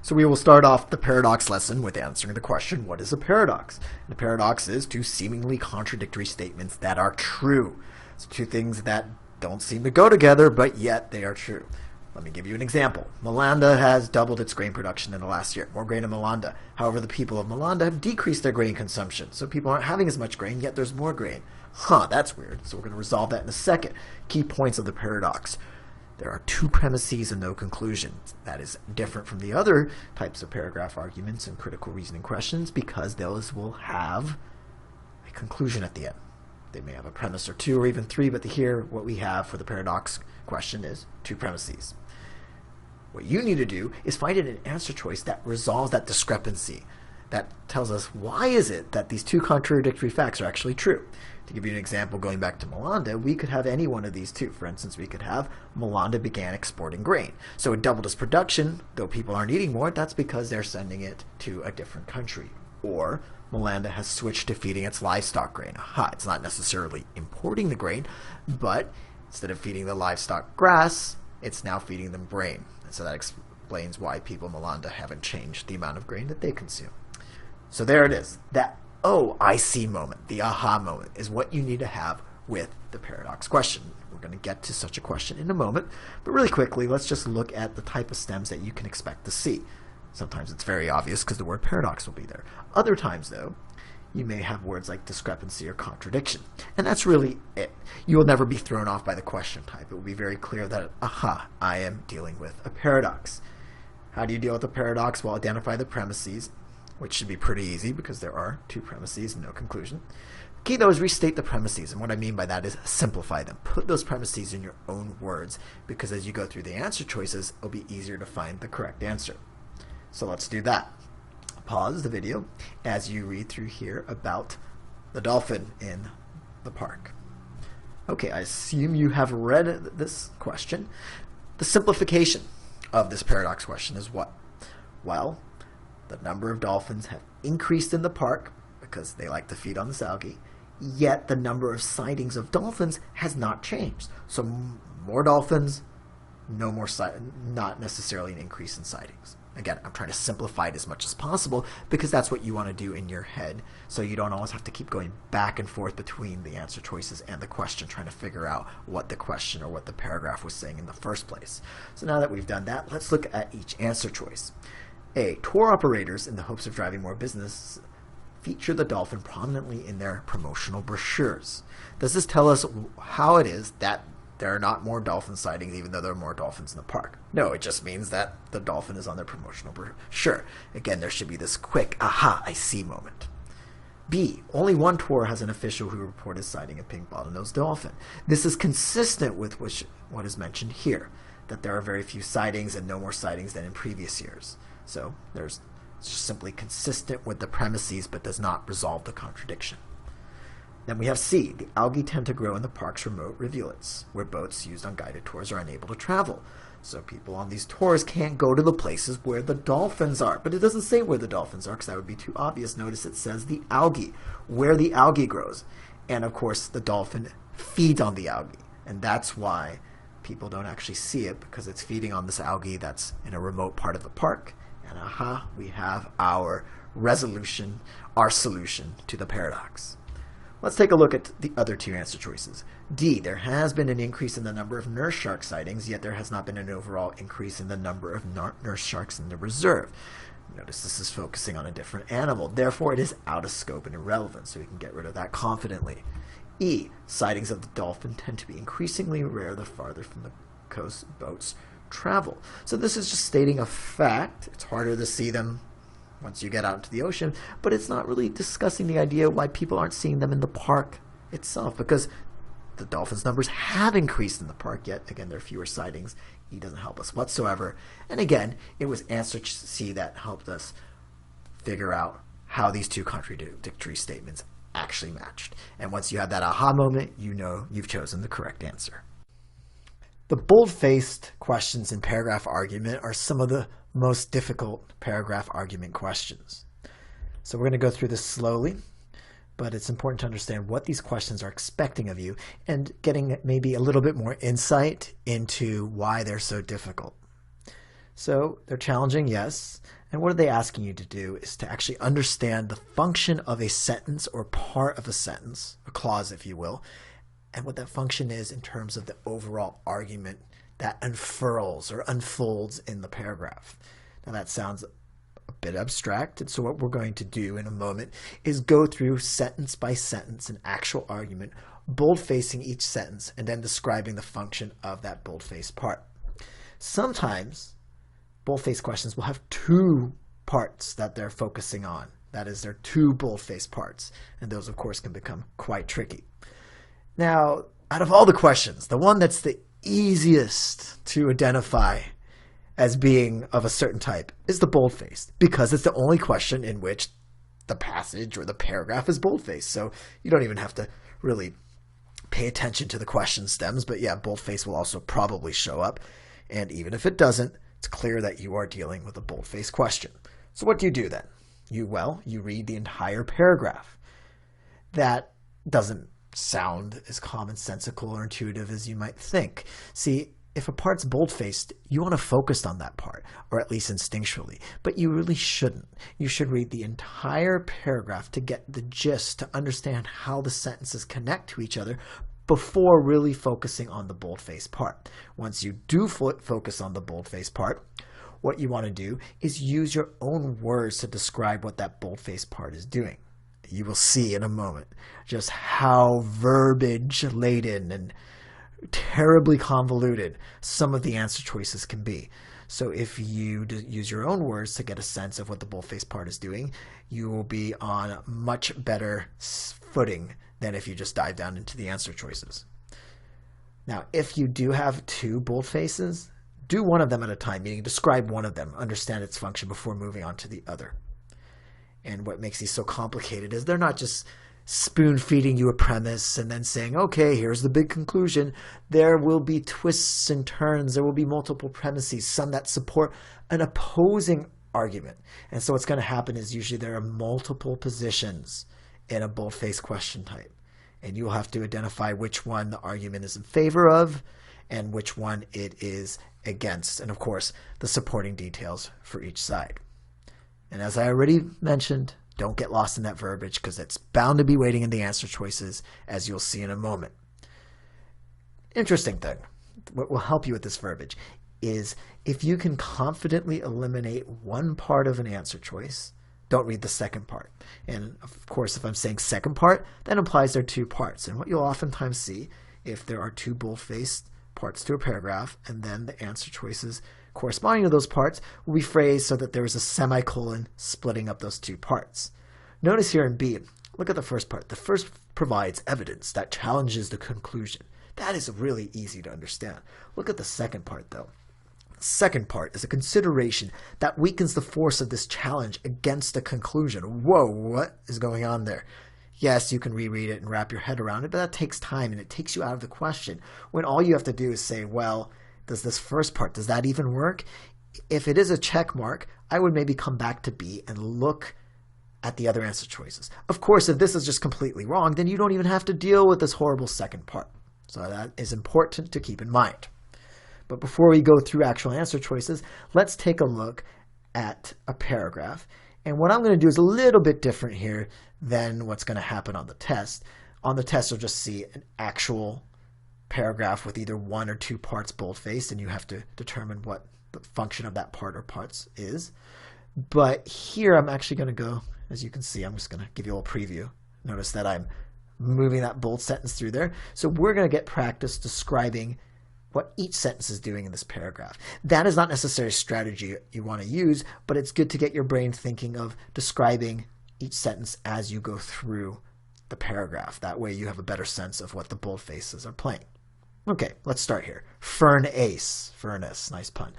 So we will start off the paradox lesson with answering the question, what is a paradox? And a paradox is two seemingly contradictory statements that are true. So two things that don't seem to go together, but yet they are true. Let me give you an example. Malanda has doubled its grain production in the last year. More grain in Malanda. However, the people of Malanda have decreased their grain consumption. So people aren't having as much grain, yet there's more grain. That's weird. So we're going to resolve that in a second. Key points of the paradox. There are two premises and no conclusions. That is different from the other types of paragraph arguments and critical reasoning questions because those will have a conclusion at the end. They may have a premise or two or even three, but here what we have for the paradox question is two premises. What you need to do is find an answer choice that resolves that discrepancy, that tells us why is it that these two contradictory facts are actually true. To give you an example, going back to Malanda, we could have any one of these two. For instance, we could have Malanda began exporting grain. So it doubled its production, though people aren't eating more, that's because they're sending it to a different country. Or Malanda has switched to feeding its livestock grain. It's not necessarily importing the grain, but instead of feeding the livestock grass, it's now feeding them grain. And so that explains why people in Malanda haven't changed the amount of grain that they consume. So there it is. That oh, I see moment, the aha moment, is what you need to have with the paradox question. We're going to get to such a question in a moment, but really quickly, let's just look at the type of stems that you can expect to see. Sometimes it's very obvious because the word paradox will be there. Other times, though, you may have words like discrepancy or contradiction. And that's really it. You will never be thrown off by the question type. It will be very clear that, I am dealing with a paradox. How do you deal with a paradox? Well, identify the premises, which should be pretty easy because there are two premises and no conclusion. The key, though, is restate the premises. And what I mean by that is simplify them. Put those premises in your own words because as you go through the answer choices, it'll be easier to find the correct answer. So let's do that. Pause the video as you read through here about the dolphin in the park. Okay, I assume you have read this question. The simplification of this paradox question is what? Well, the number of dolphins have increased in the park because they like to feed on this algae, yet the number of sightings of dolphins has not changed. So more dolphins, no more not necessarily an increase in sightings. Again, I'm trying to simplify it as much as possible because that's what you want to do in your head, so you don't always have to keep going back and forth between the answer choices and the question, trying to figure out what the question or what the paragraph was saying in the first place. So now that we've done that, let's look at each answer choice. A. Tour operators, in the hopes of driving more business, feature the dolphin prominently in their promotional brochures. Does this tell us how it is that there are not more dolphin sightings even though there are more dolphins in the park? No, it just means that the dolphin is on their promotional brochure. Again, there should be this quick, I see moment. B. Only one tour has an official who reported sighting a pink bottlenose dolphin. This is consistent with what is mentioned here, that there are very few sightings and no more sightings than in previous years. So it's just simply consistent with the premises but does not resolve the contradiction. Then we have C. The algae tend to grow in the park's remote rivulets, where boats used on guided tours are unable to travel. So people on these tours can't go to the places where the dolphins are. But it doesn't say where the dolphins are because that would be too obvious. Notice it says the algae, where the algae grows. And of course, the dolphin feeds on the algae. And that's why people don't actually see it, because it's feeding on this algae that's in a remote part of the park. And we have our resolution, our solution to the paradox. Let's take a look at the other two answer choices. D. There has been an increase in the number of nurse shark sightings, yet there has not been an overall increase in the number of nurse sharks in the reserve. Notice this is focusing on a different animal. Therefore, it is out of scope and irrelevant, so we can get rid of that confidently. E. Sightings of the dolphin tend to be increasingly rare the farther from the coast boats travel. So this is just stating a fact. It's harder to see them once you get out into the ocean, but it's not really discussing the idea why people aren't seeing them in the park itself, because the dolphins' numbers have increased in the park, yet again there are fewer sightings. E doesn't help us whatsoever. And again, it was answer C that helped us figure out how these two contradictory statements actually matched. And once you have that aha moment, you know you've chosen the correct answer. The bold-faced questions in paragraph argument are some of the most difficult paragraph argument questions. So we're going to go through this slowly, but it's important to understand what these questions are expecting of you and getting maybe a little bit more insight into why they're so difficult. So they're challenging, yes. And what are they asking you to do is to actually understand the function of a sentence or part of a sentence, a clause, if you will, and what that function is in terms of the overall argument that unfurls or unfolds in the paragraph. Now that sounds a bit abstract, and so what we're going to do in a moment is go through sentence by sentence an actual argument, bold-facing each sentence, and then describing the function of that bold-faced part. Sometimes bold-faced questions will have two parts that they're focusing on. That is, they're two bold-faced parts, and those, of course, can become quite tricky. Now, out of all the questions, the one that's the easiest to identify as being of a certain type is the bold-faced, because it's the only question in which the passage or the paragraph is bold-faced. So you don't even have to really pay attention to the question stems, but yeah, bold-faced will also probably show up. And even if it doesn't, it's clear that you are dealing with a bold-faced question. So what do you do then? You read the entire paragraph. That doesn't sound as commonsensical or intuitive as you might think. See, if a part's bold-faced, you want to focus on that part, or at least instinctually, but you really shouldn't. You should read the entire paragraph to get the gist, to understand how the sentences connect to each other before really focusing on the bold-faced part. Once you do focus on the bold-faced part, what you want to do is use your own words to describe what that bold-faced part is doing. You will see in a moment just how verbiage-laden and terribly convoluted some of the answer choices can be. So if you use your own words to get a sense of what the bold-faced part is doing, you will be on much better footing than if you just dive down into the answer choices. Now, if you do have two bold faces, do one of them at a time, meaning describe one of them, understand its function before moving on to the other. And what makes these so complicated is they're not just spoon-feeding you a premise and then saying, okay, here's the big conclusion. There will be twists and turns. There will be multiple premises, some that support an opposing argument. And so what's going to happen is usually there are multiple positions in a bold-faced question type. And you will have to identify which one the argument is in favor of and which one it is against. And of course, the supporting details for each side. And as I already mentioned, don't get lost in that verbiage because it's bound to be waiting in the answer choices, as you'll see in a moment. Interesting thing, what will help you with this verbiage is if you can confidently eliminate one part of an answer choice, don't read the second part. And of course, if I'm saying second part, that implies there are two parts. And what you'll oftentimes see, if there are two bold-faced parts to a paragraph, and then the answer choices corresponding to those parts will be phrased so that there is a semicolon splitting up those two parts. Notice here in B, look at the first part. The first provides evidence that challenges the conclusion. That is really easy to understand. Look at the second part, though. The second part is a consideration that weakens the force of this challenge against the conclusion. Whoa, what is going on there? Yes, you can reread it and wrap your head around it, but that takes time and it takes you out of the question when all you have to do is say, well, does this first part, does that even work? If it is a check mark, I would maybe come back to B and look at the other answer choices. Of course, if this is just completely wrong, then you don't even have to deal with this horrible second part. So that is important to keep in mind. But before we go through actual answer choices, let's take a look at a paragraph. And what I'm going to do is a little bit different here than what's going to happen on the test. On the test, you'll just see an actual paragraph with either one or two parts bold-faced, and you have to determine what the function of that part or parts is. But here I'm actually going to go, as you can see, I'm just going to give you a little preview. Notice that I'm moving that bold sentence through there. So we're going to get practice describing what each sentence is doing in this paragraph. That is not necessarily a strategy you want to use, but it's good to get your brain thinking of describing each sentence as you go through the paragraph. That way you have a better sense of what the bold faces are playing. Okay, let's start here. Furnace, nice pun.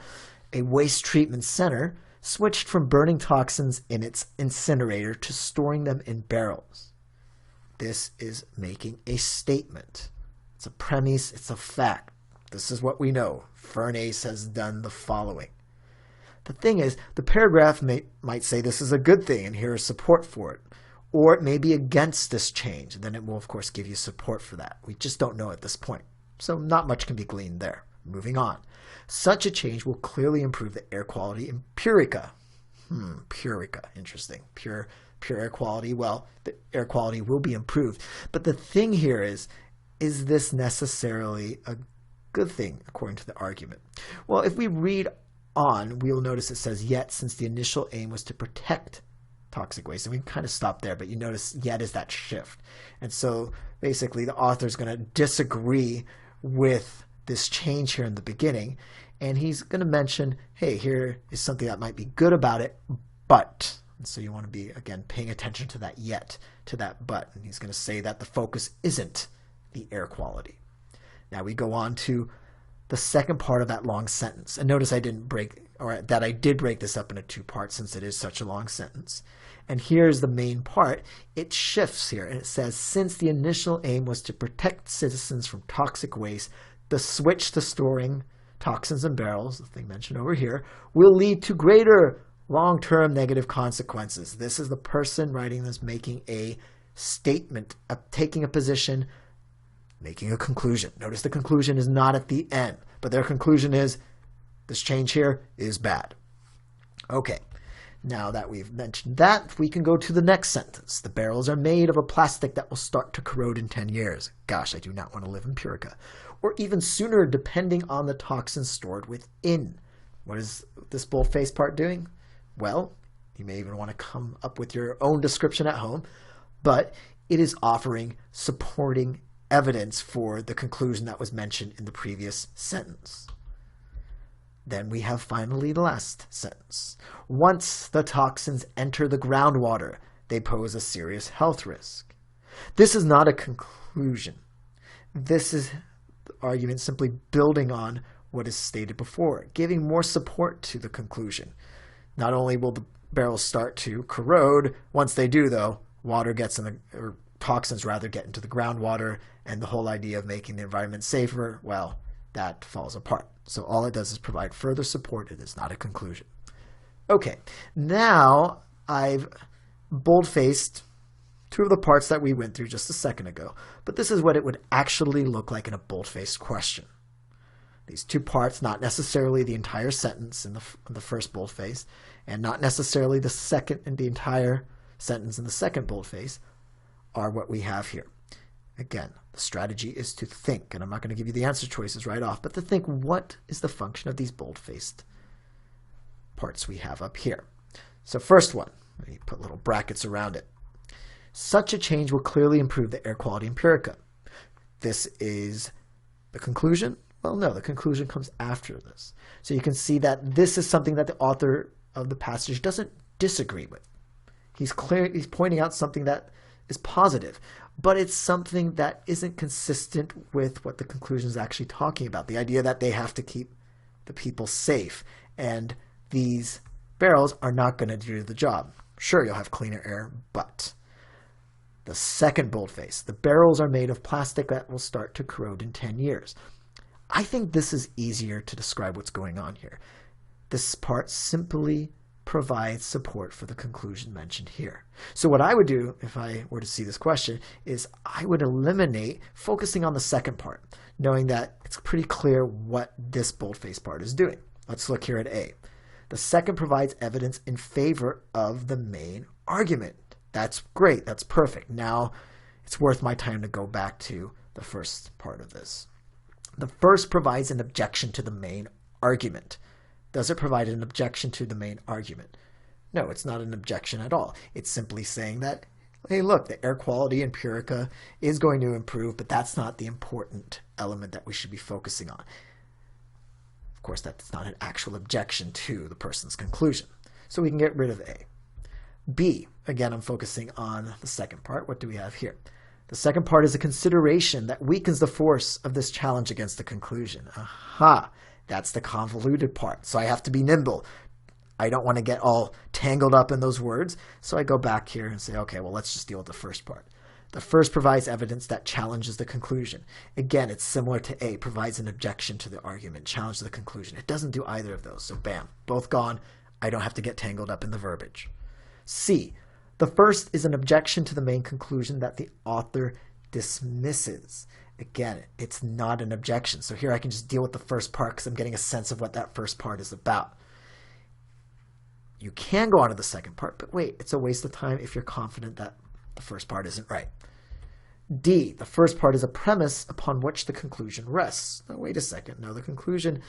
A waste treatment center switched from burning toxins in its incinerator to storing them in barrels. This is making a statement. It's a premise, it's a fact. This is what we know. Furnace has done the following. The thing is, the paragraph might say this is a good thing and here is support for it. Or it may be against this change. And then it will, of course, give you support for that. We just don't know at this point. So not much can be gleaned there. Moving on. Such a change will clearly improve the air quality in Purica. Purica, interesting. Pure air quality. Well, the air quality will be improved. But the thing here is this necessarily a good thing according to the argument? Well, if we read on, we'll notice it says, yet since the initial aim was to protect toxic waste. And we can kind of stop there, but you notice yet is that shift. And so basically the author is going to disagree with this change here in the beginning. And he's going to mention, hey, here is something that might be good about it, but. And so you want to be, again, paying attention to that yet, to that but. And he's going to say that the focus isn't the air quality. Now we go on to the second part of that long sentence. And notice I did break this up into two parts since it is such a long sentence. And here's the main part. It shifts here and it says, since the initial aim was to protect citizens from toxic waste, the switch to storing toxins in barrels, the thing mentioned over here, will lead to greater long-term negative consequences. This is the person writing this making a statement, taking a position, making a conclusion. Notice the conclusion is not at the end, but their conclusion is this change here is bad. Okay, now that we've mentioned that, we can go to the next sentence. The barrels are made of a plastic that will start to corrode in 10 years. Gosh, I do not want to live in Purica. Or even sooner, depending on the toxins stored within. What is this bold-faced part doing? Well, you may even want to come up with your own description at home, but it is offering supporting evidence for the conclusion that was mentioned in the previous sentence. Then we have finally the last sentence. Once the toxins enter the groundwater, they pose a serious health risk. This is not a conclusion. This is the argument simply building on what is stated before, giving more support to the conclusion. Not only will the barrels start to corrode, once they do though, toxins rather get into the groundwater, and the whole idea of making the environment safer, well, that falls apart. So all it does is provide further support. It is not a conclusion. Okay, now I've bold-faced two of the parts that we went through just a second ago, but this is what it would actually look like in a bold-faced question. These two parts, not necessarily the entire sentence in the first boldface, and not necessarily the second and the entire sentence in the second boldface, are what we have here. Again, the strategy is to think, and I'm not going to give you the answer choices right off, but to think, what is the function of these bold-faced parts we have up here? So first one, let me put little brackets around it. Such a change will clearly improve the air quality in Purica. This is the conclusion. Well, no, the conclusion comes after this. So you can see that this is something that the author of the passage doesn't disagree with. He's pointing out something that is positive, but it's something that isn't consistent with what the conclusion is actually talking about. The idea that they have to keep the people safe, and these barrels are not going to do the job. Sure, you'll have cleaner air, but the second boldface, the barrels are made of plastic that will start to corrode in 10 years. I think this is easier to describe what's going on here. This part simply provides support for the conclusion mentioned here. So what I would do if I were to see this question is I would eliminate focusing on the second part, knowing that it's pretty clear what this boldface part is doing. Let's look here at A. The second provides evidence in favor of the main argument. That's great. That's perfect. Now it's worth my time to go back to the first part of this. The first provides an objection to the main argument. Does it provide an objection to the main argument? No, it's not an objection at all. It's simply saying that, hey, look, the air quality in Purica is going to improve, but that's not the important element that we should be focusing on. Of course, that's not an actual objection to the person's conclusion. So we can get rid of A. B, again, I'm focusing on the second part. What do we have here? The second part is a consideration that weakens the force of this challenge against the conclusion. Aha! That's the convoluted part. So I have to be nimble. I don't want to get all tangled up in those words. So I go back here and say, okay, well, let's just deal with the first part. The first provides evidence that challenges the conclusion. Again, it's similar to A, provides an objection to the argument, challenge the conclusion. It doesn't do either of those. So bam, both gone. I don't have to get tangled up in the verbiage. C, the first is an objection to the main conclusion that the author dismisses. Again, it's not an objection. So here I can just deal with the first part because I'm getting a sense of what that first part is about. You can go on to the second part, but wait, it's a waste of time if you're confident that the first part isn't right. D, the first part is a premise upon which the conclusion rests. Now, wait a second. No, the conclusion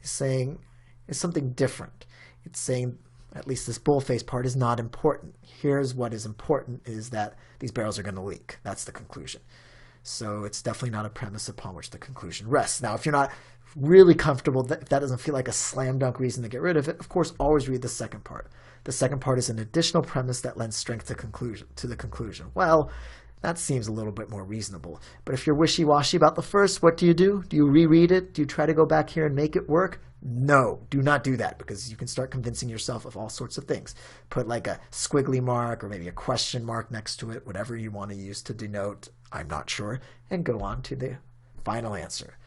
is something different. It's saying, at least this bullface part is not important. Here's what is important is that these barrels are going to leak. That's the conclusion. So it's definitely not a premise upon which the conclusion rests. Now, if you're not really comfortable, if that doesn't feel like a slam dunk reason to get rid of it, of course, always read the second part. The second part is an additional premise that lends strength to the conclusion. Well, that seems a little bit more reasonable. But if you're wishy-washy about the first, what do? Do you reread it? Do you try to go back here and make it work? No, do not do that, because you can start convincing yourself of all sorts of things. Put like a squiggly mark or maybe a question mark next to it, whatever you want to use to denote I'm not sure, and go on to the final answer.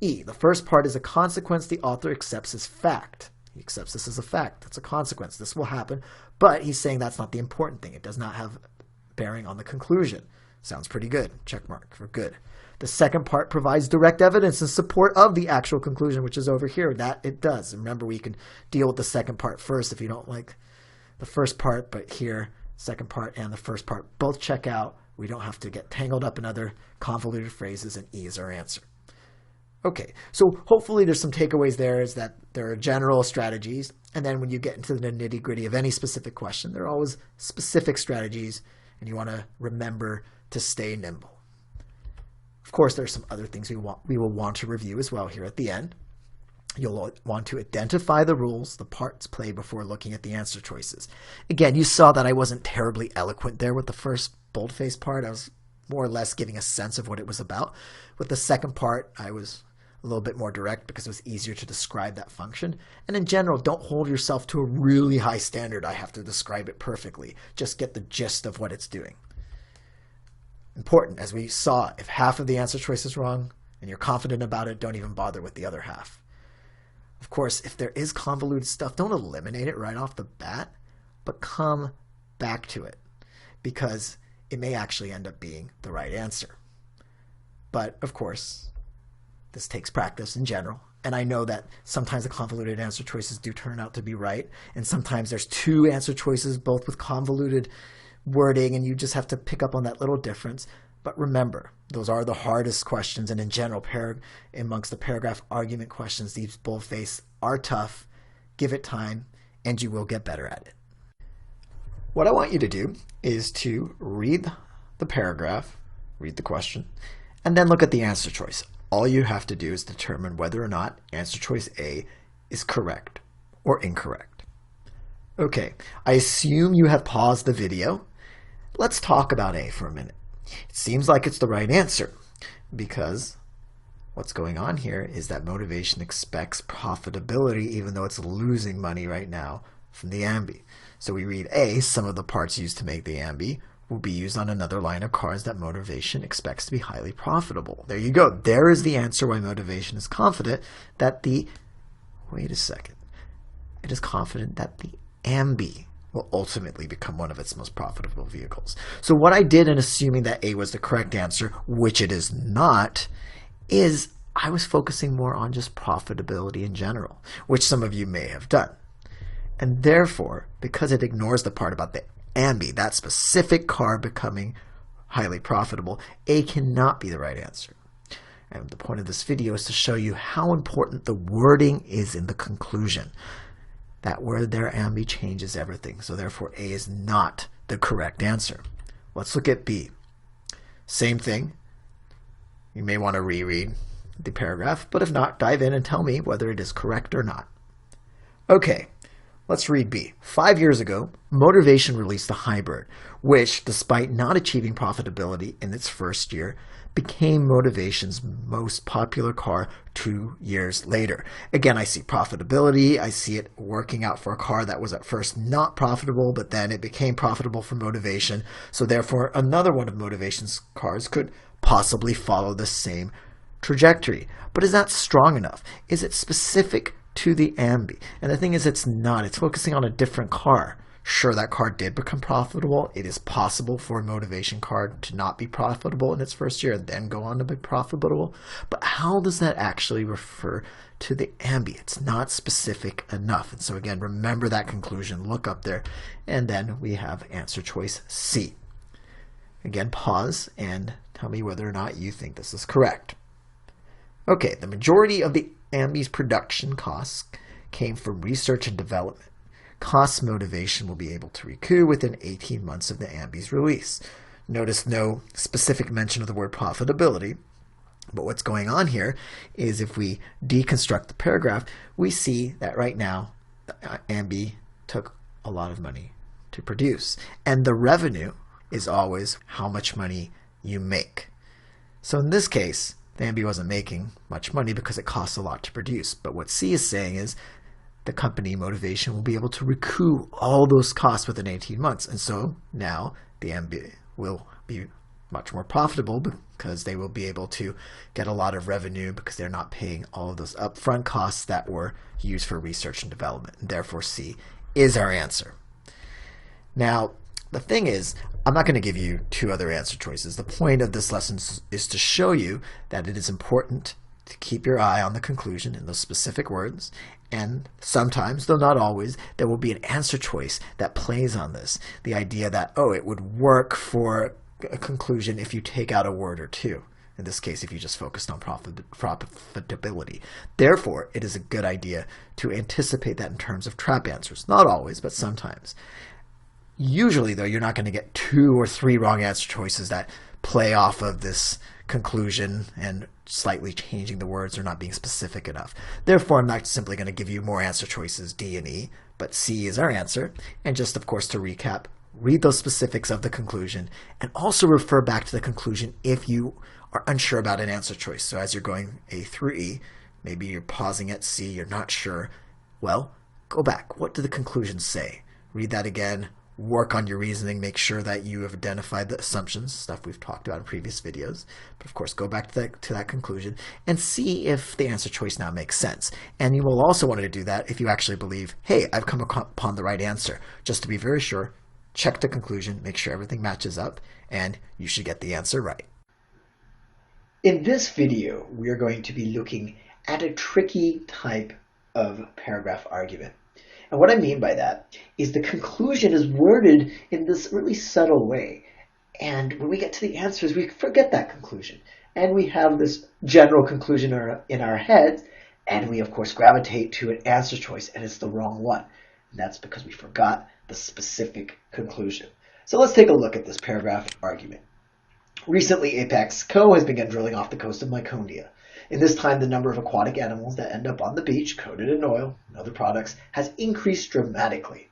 E, the first part is a consequence the author accepts as fact. He accepts this as a fact. That's a consequence. This will happen, but he's saying that's not the important thing. It does not have bearing on the conclusion. Sounds pretty good. Check mark for good. The second part provides direct evidence in support of the actual conclusion, which is over here. That it does. Remember, we can deal with the second part first if you don't like the first part, but here, second part and the first part both check out. We don't have to get tangled up in other convoluted phrases, and E is our answer. Okay, so hopefully there's some takeaways there, is that there are general strategies, and then when you get into the nitty-gritty of any specific question, there are always specific strategies, and you want to remember to stay nimble. Of course, there are some other things we will want to review as well here at the end. You'll want to identify the rules the parts play before looking at the answer choices. Again, you saw that I wasn't terribly eloquent there with the first boldface part. I was more or less giving a sense of what it was about. With the second part, I was a little bit more direct because it was easier to describe that function. And in general, don't hold yourself to a really high standard. I have to describe it perfectly. Just get the gist of what it's doing. Important, as we saw, if half of the answer choice is wrong and you're confident about it, don't even bother with the other half. Of course, if there is convoluted stuff, don't eliminate it right off the bat, but come back to it, because it may actually end up being the right answer. But of course, this takes practice in general. And I know that sometimes the convoluted answer choices do turn out to be right. And sometimes there's two answer choices, both with convoluted wording, and you just have to pick up on that little difference. But remember, those are the hardest questions. And in general, amongst the paragraph argument questions, these boldface are tough. Give it time, and you will get better at it. What I want you to do is to read the paragraph, read the question, and then look at the answer choice. All you have to do is determine whether or not answer choice A is correct or incorrect. Okay, I assume you have paused the video. Let's talk about A for a minute. It seems like it's the right answer, because what's going on here is that motivation expects profitability even though it's losing money right now from the ambi. So we read A, some of the parts used to make the ambi will be used on another line of cars that motivation expects to be highly profitable. There you go. There is the answer why motivation is confident that the, wait a second, it is confident that the ambi will ultimately become one of its most profitable vehicles. So what I did in assuming that A was the correct answer, which it is not, is I was focusing more on just profitability in general, which some of you may have done. And therefore, because it ignores the part about the ambi, that specific car becoming highly profitable, A cannot be the right answer. And the point of this video is to show you how important the wording is in the conclusion. That word there, ambi, changes everything. So therefore, A is not the correct answer. Let's look at B. Same thing. You may want to reread the paragraph, but if not, dive in and tell me whether it is correct or not. Okay, let's read B. 5 years ago, Motivation released a hybrid, which, despite not achieving profitability in its first year, became Motivation's most popular car 2 years later. Again, I see profitability. I see it working out for a car that was at first not profitable, but then it became profitable for Motivation. So therefore, another one of Motivation's cars could possibly follow the same trajectory. But is that strong enough? Is it specific to the ambi? And the thing is, it's not. It's focusing on a different car. Sure, that card did become profitable. It is possible for a motivation card to not be profitable in its first year and then go on to be profitable. But how does that actually refer to the ambi? It's not specific enough. And so again, remember that conclusion, look up there, and then we have answer choice C. Again, pause and tell me whether or not you think this is correct. Okay, the majority of the ambi's production costs came from research and development. Cost motivation will be able to recoup within 18 months of the ambi's release. Notice no specific mention of the word profitability, but what's going on here is if we deconstruct the paragraph, we see that right now the ambi took a lot of money to produce, and the revenue is always how much money you make. So in this case, the ambi wasn't making much money because it costs a lot to produce, but what C is saying is the company motivation will be able to recoup all those costs within 18 months. And so now the ambi will be much more profitable because they will be able to get a lot of revenue because they're not paying all of those upfront costs that were used for research and development. And therefore C is our answer. Now, the thing is, I'm not going to give you two other answer choices. The point of this lesson is to show you that it is important to keep your eye on the conclusion in those specific words, and sometimes, though not always, there will be an answer choice that plays on this. The idea that, oh, it would work for a conclusion if you take out a word or two. In this case, if you just focused on profitability. Therefore, it is a good idea to anticipate that in terms of trap answers. Not always, but sometimes. Usually, though, you're not going to get 2 or 3 wrong answer choices that play off of this conclusion and slightly changing the words or not being specific enough. Therefore, I'm not simply going to give you more answer choices D and E, but C is our answer. And just, of course, to recap, read those specifics of the conclusion and also refer back to the conclusion if you are unsure about an answer choice. So as you're going A through E, maybe you're pausing at C, you're not sure. Well, go back. What do the conclusions say? Read that again. Work on your reasoning, make sure that you have identified the assumptions, stuff we've talked about in previous videos. But of course, go back to that conclusion and see if the answer choice now makes sense. And you will also want to do that if you actually believe, hey, I've come upon the right answer. Just to be very sure, check the conclusion, make sure everything matches up, and you should get the answer right. In this video, we are going to be looking at a tricky type of paragraph argument. And what I mean by that is the conclusion is worded in this really subtle way. And when we get to the answers, we forget that conclusion. And we have this general conclusion in our heads, and we, of course, gravitate to an answer choice, and it's the wrong one. And that's because we forgot the specific conclusion. So let's take a look at this paragraph argument. Recently, Apex Co. has begun drilling off the coast of Mycondia. In this time, the number of aquatic animals that end up on the beach, coated in oil and other products, has increased dramatically.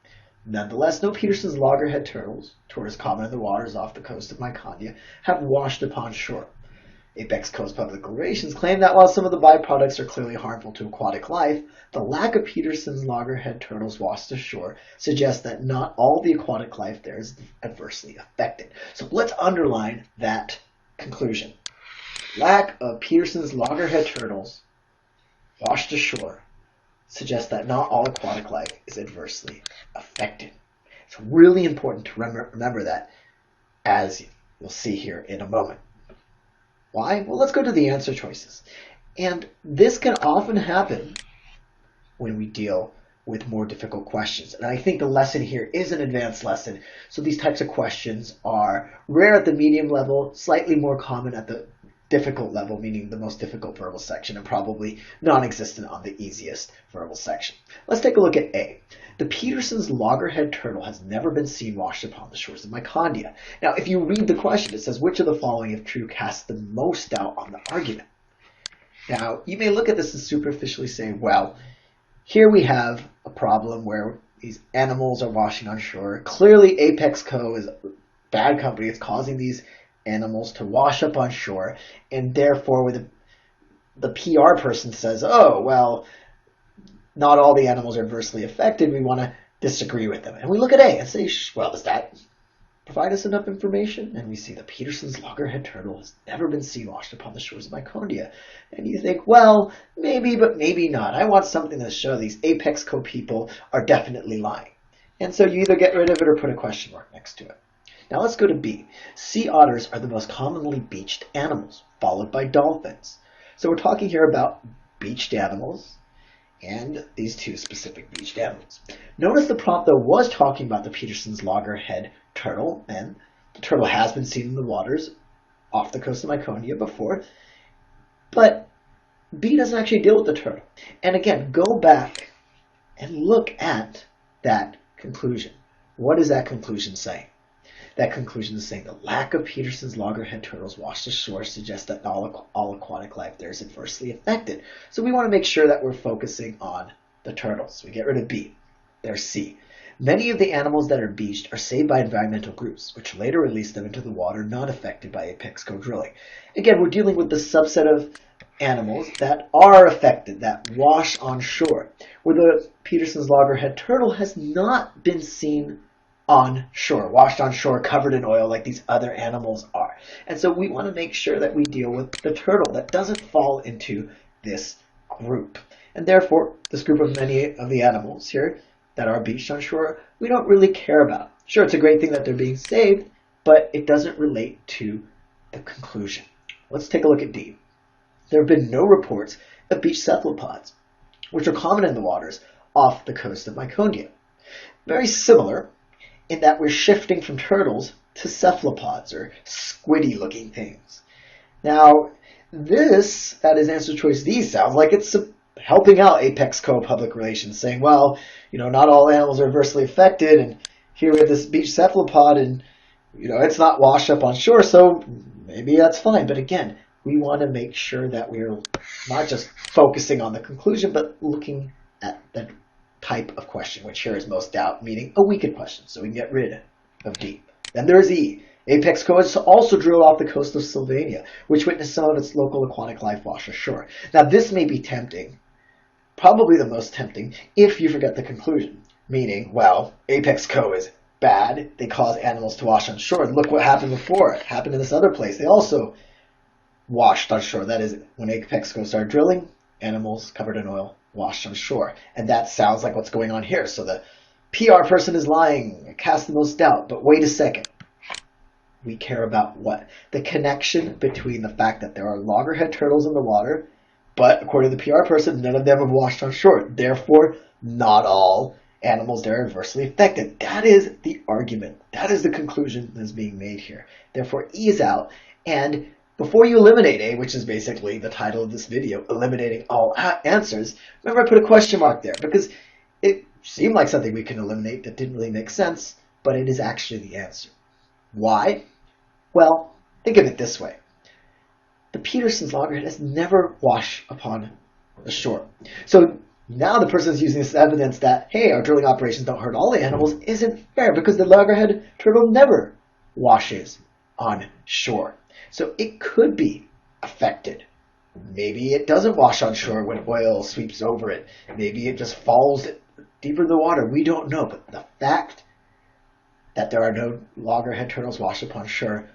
Nonetheless, no Peterson's loggerhead turtles, tourists common in the waters off the coast of Mycondia, have washed upon shore. Apex Co's public relations claim that while some of the byproducts are clearly harmful to aquatic life, the lack of Peterson's loggerhead turtles washed ashore suggests that not all the aquatic life there is adversely affected. So let's underline that conclusion. Lack of Peterson's loggerhead turtles washed ashore suggests that not all aquatic life is adversely affected. It's really important to remember that, as you'll see here in a moment. Why? Well, let's go to the answer choices. And this can often happen when we deal with more difficult questions. And I think the lesson here is an advanced lesson. So these types of questions are rare at the medium level, slightly more common at the difficult level, meaning the most difficult verbal section, and probably non-existent on the easiest verbal section. Let's take a look at A. The Peterson's loggerhead turtle has never been seen washed upon the shores of Mycondia. Now, if you read the question, it says, which of the following, if true, casts the most doubt on the argument? Now, you may look at this and superficially say, well, here we have a problem where these animals are washing on shore. Clearly, Apex Co. is a bad company. It's causing these animals to wash up on shore, and therefore with the PR person says, oh, well, not all the animals are adversely affected, we want to disagree with them. And we look at A and say, well, does that provide us enough information? And we see the Peterson's loggerhead turtle has never been seen washed upon the shores of Mycondia. And you think, well, maybe, but maybe not. I want something to show these Apex Co people are definitely lying. And so you either get rid of it or put a question mark next to it. Now let's go to B. Sea otters are the most commonly beached animals, followed by dolphins. So we're talking here about beached animals and these two specific beached animals. Notice the prompt, though, was talking about the Peterson's loggerhead turtle, and the turtle has been seen in the waters off the coast of Myconia before, but B doesn't actually deal with the turtle. And again, go back and look at that conclusion. What is that conclusion saying? That conclusion is saying the lack of Peterson's loggerhead turtles washed ashore suggests that all aquatic life there is adversely affected. So we want to make sure that we're focusing on the turtles. We get rid of B. There's C. Many of the animals that are beached are saved by environmental groups, which later release them into the water not affected by apex co-drilling. Again, we're dealing with the subset of animals that are affected, that wash on shore, where the Peterson's loggerhead turtle has not been seen on shore, washed on shore, covered in oil like these other animals are. And so we want to make sure that we deal with the turtle that doesn't fall into this group. And therefore, this group of many of the animals here that are beached on shore, we don't really care about. Sure, it's a great thing that they're being saved, but it doesn't relate to the conclusion. Let's take a look at D. There have been no reports of beached cephalopods, which are common in the waters off the coast of Myconia. Very similar in that we're shifting from turtles to cephalopods, or squiddy-looking things. Now, this, that is answer choice D, sounds like it's helping out Apex Co. Public Relations, saying, well, not all animals are adversely affected, and here we have this beached cephalopod, and, it's not washed up on shore, so maybe that's fine. But again, we want to make sure that we're not just focusing on the conclusion, but looking at the type of question, which here is most doubt, meaning a weakened question, so we can get rid of D. Then there's E. Apex Co. has also drilled off the coast of Slovenia, which witnessed some of its local aquatic life wash ashore. Now this may be tempting, probably the most tempting, if you forget the conclusion, meaning, well, Apex Co. is bad, they cause animals to wash on shore. Look what happened before. It happened in this other place. They also washed on shore. That is, when Apex Co. started drilling, animals covered in oil washed on shore. And that sounds like what's going on here. So the PR person is lying, cast the most doubt. But wait a second. We care about what? The connection between the fact that there are loggerhead turtles in the water, but according to the PR person, none of them have washed on shore. Therefore, not all animals there are adversely affected. That is the argument. That is the conclusion that is being made here. Therefore, E is out. And before you eliminate A, which is basically the title of this video, eliminating all answers, remember I put a question mark there because it seemed like something we can eliminate that didn't really make sense, but it is actually the answer. Why? Well, think of it this way. The Peterson's loggerhead has never washed upon the shore. So now the person is using this evidence that, hey, our drilling operations don't hurt all the animals isn't fair because the loggerhead turtle never washes on shore. So it could be affected. Maybe it doesn't wash on shore when oil sweeps over it. Maybe it just falls deeper in the water. We don't know. But the fact that there are no loggerhead turtles washed upon shore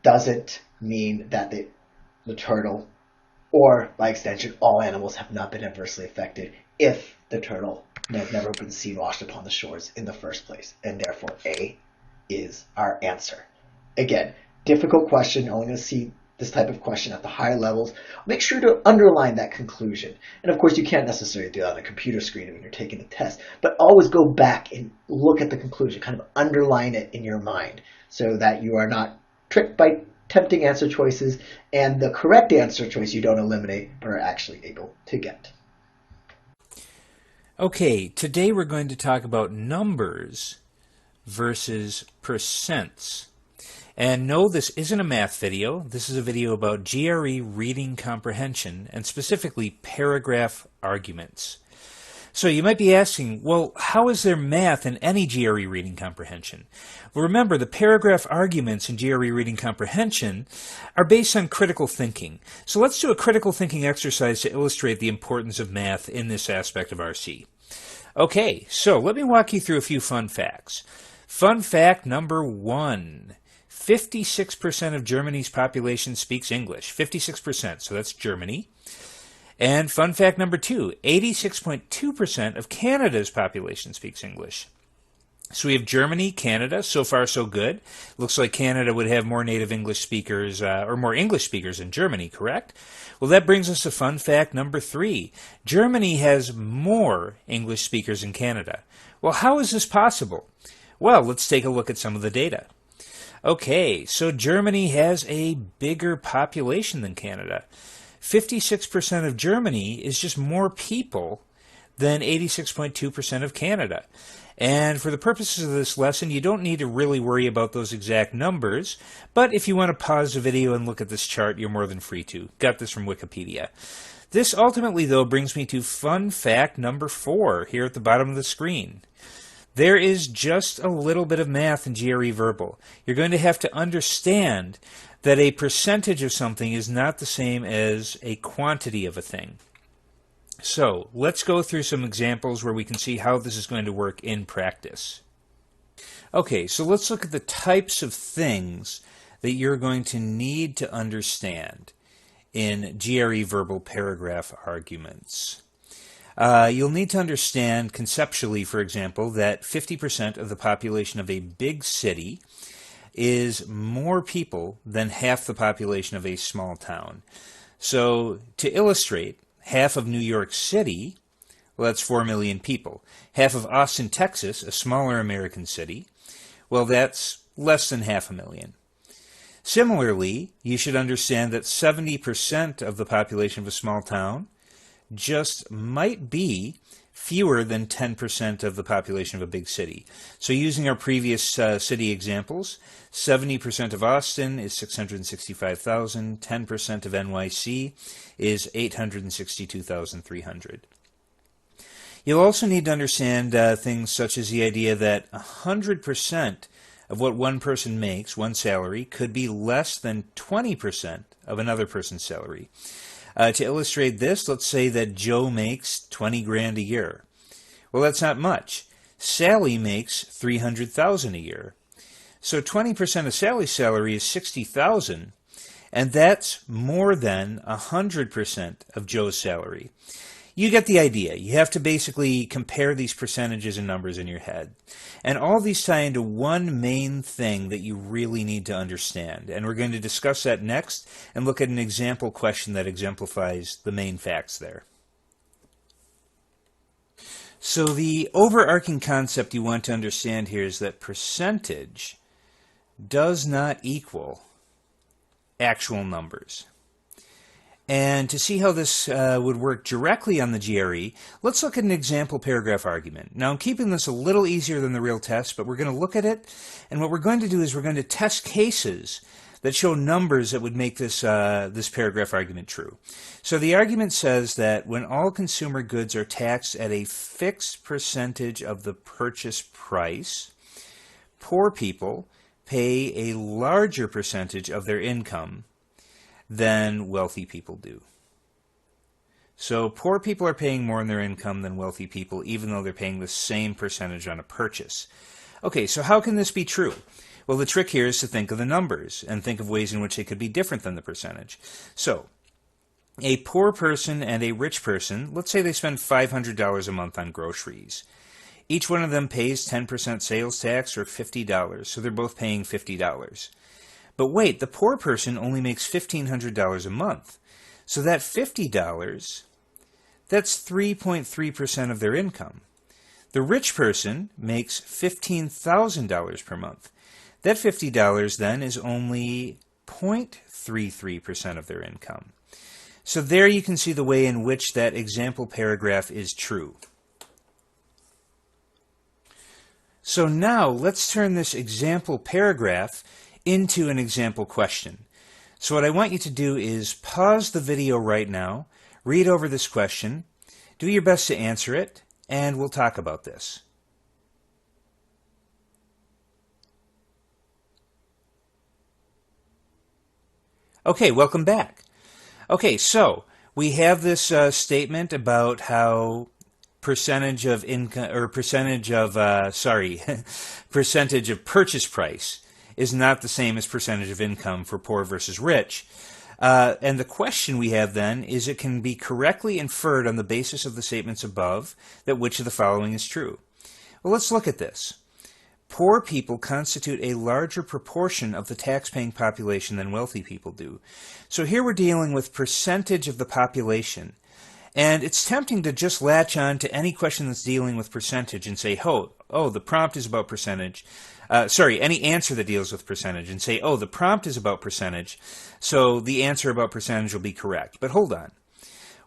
doesn't mean that the turtle, or by extension, all animals have not been adversely affected if the turtle has never been seen washed upon the shores in the first place. And therefore, A is our answer. Again, difficult question. Only going to see this type of question at the higher levels. Make sure to underline that conclusion. And of course, you can't necessarily do that on a computer screen when you're taking the test, but always go back and look at the conclusion, kind of underline it in your mind so that you are not tricked by tempting answer choices and the correct answer choice you don't eliminate but are actually able to get. Okay, today we're going to talk about numbers versus percents. And no, this isn't a math video. This is a video about GRE reading comprehension, and specifically paragraph arguments. So you might be asking, well, how is there math in any GRE reading comprehension? Well, remember, the paragraph arguments in GRE reading comprehension are based on critical thinking. So let's do a critical thinking exercise to illustrate the importance of math in this aspect of RC. Okay, so let me walk you through a few fun facts. Fun fact number 1. 56% of Germany's population speaks English. 56%, so that's Germany. And fun fact number 2, 86.2% of Canada's population speaks English. So we have Germany, Canada. So far, so good. Looks like Canada would have more native English speakers, or more English speakers than Germany, correct? Well, that brings us to fun fact number 3. Germany has more English speakers than Canada. Well, how is this possible? Well, let's take a look at some of the data. Okay, so Germany has a bigger population than Canada. 56% of Germany is just more people than 86.2% of Canada. And for the purposes of this lesson, you don't need to really worry about those exact numbers, but if you want to pause the video and look at this chart, you're more than free to. Got this from Wikipedia. This ultimately, though, brings me to fun fact number 4 here at the bottom of the screen. There is just a little bit of math in GRE Verbal. You're going to have to understand that a percentage of something is not the same as a quantity of a thing. So let's go through some examples where we can see how this is going to work in practice. Okay, so let's look at the types of things that you're going to need to understand in GRE verbal paragraph arguments. You'll need to understand conceptually, for example, that 50% of the population of a big city is more people than half the population of a small town. So to illustrate, half of New York City, well, that's 4 million people. Half of Austin, Texas, a smaller American city, well, that's less than 500,000. Similarly, you should understand that 70% of the population of a small town just might be fewer than 10% of the population of a big city. So using our previous city examples, 70% of Austin is 665,000, 10% of NYC is 862,300. You'll also need to understand things such as the idea that 100% of what one person makes, one salary, could be less than 20% of another person's salary. To illustrate this, let's say that Joe makes 20 grand a year. Well, that's not much. Sally makes 300,000 a year. So 20% of Sally's salary is 60,000, and that's more than 100% of Joe's salary. You get the idea. You have to basically compare these percentages and numbers in your head. And all these tie into one main thing that you really need to understand. And we're going to discuss that next and look at an example question that exemplifies the main facts there. So the overarching concept you want to understand here is that percentage does not equal actual numbers. And to see how this would work directly on the GRE, let's look at an example paragraph argument. Now, I'm keeping this a little easier than the real test, but we're going to look at it, and what we're going to do is we're going to test cases that show numbers that would make this, this paragraph argument true. So the argument says that when all consumer goods are taxed at a fixed percentage of the purchase price, poor people pay a larger percentage of their income than wealthy people do. So poor people are paying more in their income than wealthy people, even though they're paying the same percentage on a purchase. Okay, so how can this be true? Well, the trick here is to think of the numbers and think of ways in which they could be different than the percentage. So a poor person and a rich person, let's say they spend $500 a month on groceries. Each one of them pays 10% sales tax, or $50, so they're both paying $50. But wait, the poor person only makes $1,500 a month. So that $50, that's 3.3% of their income. The rich person makes $15,000 per month. That $50 then is only 0.33% of their income. So there you can see the way in which that example paragraph is true. So now let's turn this example paragraph into an example question. So what I want you to do is pause the video right now, read over this question, do your best to answer it, and we'll talk about this. Okay, welcome back. Okay, so we have this statement about how percentage of income, or percentage of percentage of purchase price is not the same as percentage of income for poor versus rich. And the question we have then is, it can be correctly inferred on the basis of the statements above that which of the following is true. Well, let's look at this. poor people constitute a larger proportion of the tax-paying population than wealthy people do. So here we're dealing with percentage of the population. And it's tempting to just latch on to any question that's dealing with percentage and say, oh, the prompt is about percentage. Any answer that deals with percentage and say, oh, the prompt is about percentage, so the answer about percentage will be correct. But hold on.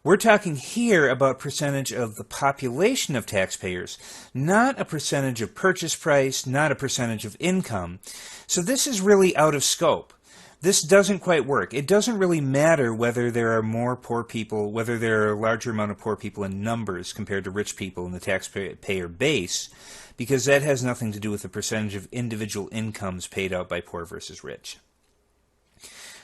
We're talking here about percentage of the population of taxpayers, not a percentage of purchase price, not a percentage of income. So this is really out of scope. This doesn't quite work. It doesn't really matter whether there are more poor people, whether there are a larger amount of poor people in numbers compared to rich people in the taxpayer base, because that has nothing to do with the percentage of individual incomes paid out by poor versus rich.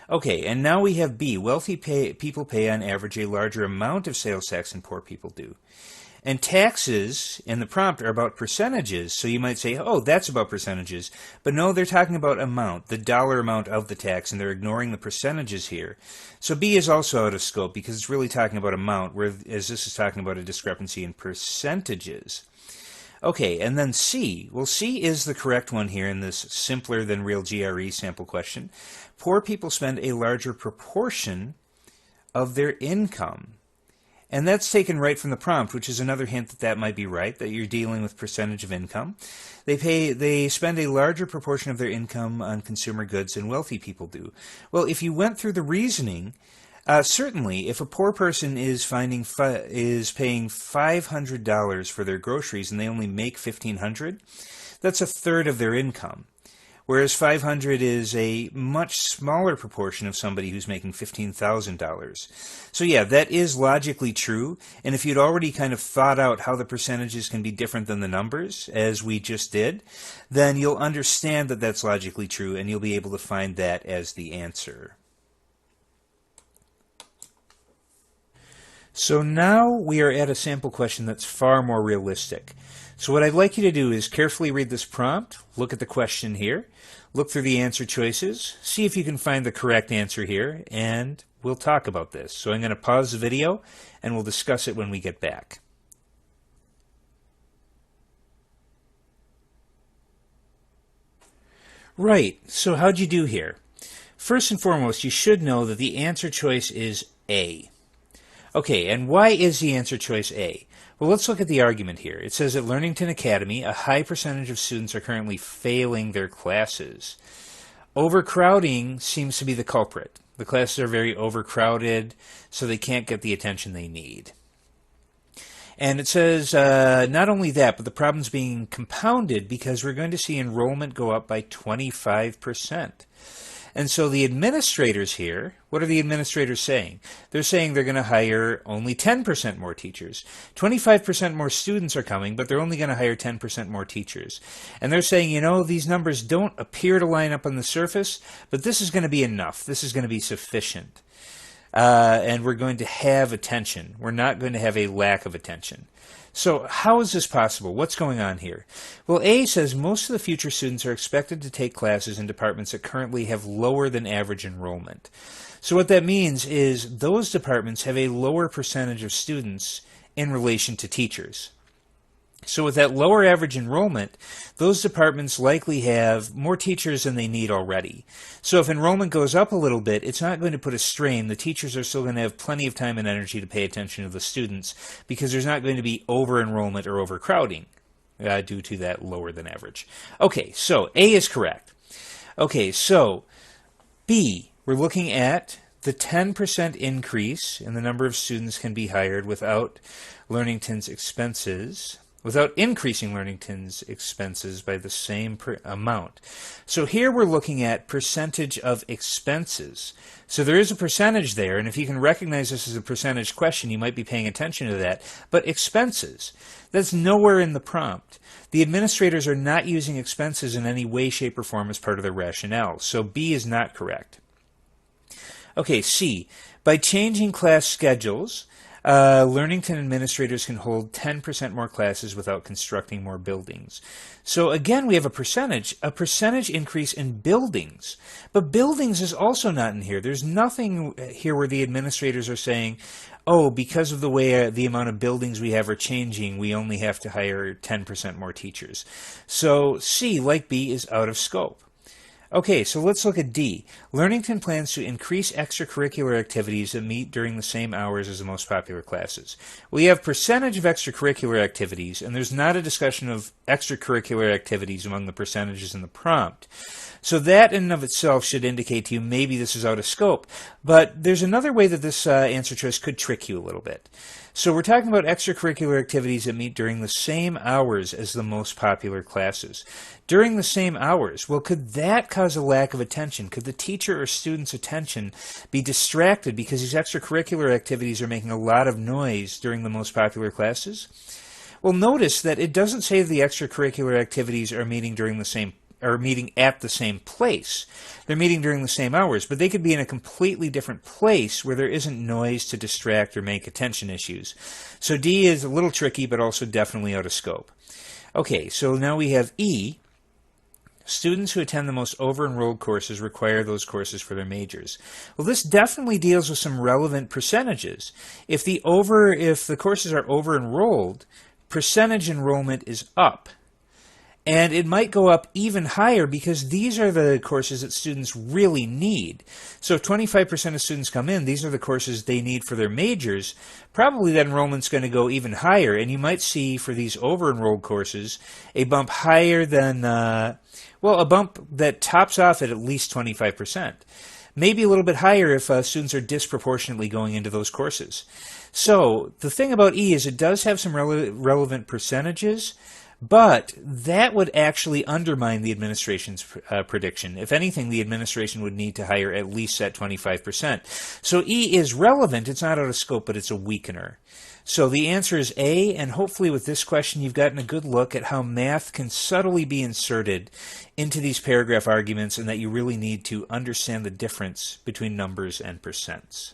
Okay, and now we have B. Wealthy people pay on average a larger amount of sales tax than poor people do. And taxes in the prompt are about percentages, so you might say, oh, that's about percentages. But no, they're talking about amount, the dollar amount of the tax, and they're ignoring the percentages here. So B is also out of scope because it's really talking about amount, whereas this is talking about a discrepancy in percentages. Okay, and then C. Well, C is the correct one here in this simpler than real GRE sample question. Poor people spend a larger proportion of their income. And that's taken right from the prompt, which is another hint that that might be right, that you're dealing with percentage of income. They spend a larger proportion of their income on consumer goods than wealthy people do. Well, if you went through the reasoning, certainly, if a poor person is paying $500 for their groceries and they only make $1,500, that's a third of their income. Whereas $500 is a much smaller proportion of somebody who's making $15,000. So yeah, that is logically true. And if you'd already kind of thought out how the percentages can be different than the numbers, as we just did, then you'll understand that that's logically true, and you'll be able to find that as the answer. So now we are at a sample question that's far more realistic. So what I'd like you to do is carefully read this prompt, look at the question here, look through the answer choices, see if you can find the correct answer here, and we'll talk about this. So I'm going to pause the video, and we'll discuss it when we get back. Right, so how'd you do here? First and foremost, you should know that the answer choice is A. Okay, and why is the answer choice A? Well, let's look at the argument here. It says at Learnington Academy, a high percentage of students are currently failing their classes. Overcrowding seems to be the culprit. The classes are very overcrowded, so they can't get the attention they need. And it says not only that, but the problem's being compounded because we're going to see enrollment go up by 25%. And so the administrators here, what are the administrators saying? They're saying they're going to hire only 10% more teachers. 25% more students are coming, but they're only going to hire 10% more teachers. And they're saying, you know, these numbers don't appear to line up on the surface, but this is going to be enough. This is going to be sufficient. And we're going to have attention. We're not going to have a lack of attention. So how is this possible? What's going on here? Well, A says most of the future students are expected to take classes in departments that currently have lower than average enrollment. So what that means is those departments have a lower percentage of students in relation to teachers. So with that lower average enrollment, those departments likely have more teachers than they need already. So if enrollment goes up a little bit, it's not going to put a strain. The teachers are still going to have plenty of time and energy to pay attention to the students because there's not going to be over-enrollment or overcrowding due to that lower than average. Okay, so A is correct. Okay, so B, we're looking at the 10% increase in the number of students can be hired without Learnington's expenses. Without increasing Learnington's expenses by the same amount. So here we're looking at percentage of expenses. So there is a percentage there, and if you can recognize this as a percentage question, you might be paying attention to that. But expenses, that's nowhere in the prompt. The administrators are not using expenses in any way, shape, or form as part of their rationale. So B is not correct. Okay, C, by changing class schedules, Learnington administrators can hold 10% more classes without constructing more buildings. So again, we have a percentage increase in buildings. But buildings is also not in here. There's nothing here where the administrators are saying, oh, because of the way the amount of buildings we have are changing, we only have to hire 10% more teachers. So C, like B, is out of scope. Okay, so let's look at D. Learnington plans to increase extracurricular activities that meet during the same hours as the most popular classes. We have percentage of extracurricular activities, and there's not a discussion of extracurricular activities among the percentages in the prompt. So that in and of itself should indicate to you maybe this is out of scope. But there's another way that this answer choice could trick you a little bit. So we're talking about extracurricular activities that meet during the same hours as the most popular classes. During the same hours, well, could that cause a lack of attention? Could the teacher or student's attention be distracted because these extracurricular activities are making a lot of noise during the most popular classes? Well, notice that it doesn't say the extracurricular activities are meeting at the same place. They're meeting during the same hours, but they could be in a completely different place where there isn't noise to distract or make attention issues. So D is a little tricky, but also definitely out of scope. Okay, so now we have E. Students who attend the most over-enrolled courses require those courses for their majors. Well, this definitely deals with some relevant percentages. If the courses are over-enrolled, percentage enrollment is up. And it might go up even higher because these are the courses that students really need. So if 25% of students come in, these are the courses they need for their majors, probably that enrollment's going to go even higher. And you might see for these over-enrolled courses a bump higher than, a bump that tops off at least 25%. Maybe a little bit higher if students are disproportionately going into those courses. So the thing about E is it does have some relevant percentages, but that would actually undermine the administration's prediction. If anything, the administration would need to hire at least at 25%. So E is relevant. It's not out of scope, but it's a weakener. So the answer is A, and hopefully with this question you've gotten a good look at how math can subtly be inserted into these paragraph arguments and that you really need to understand the difference between numbers and percents.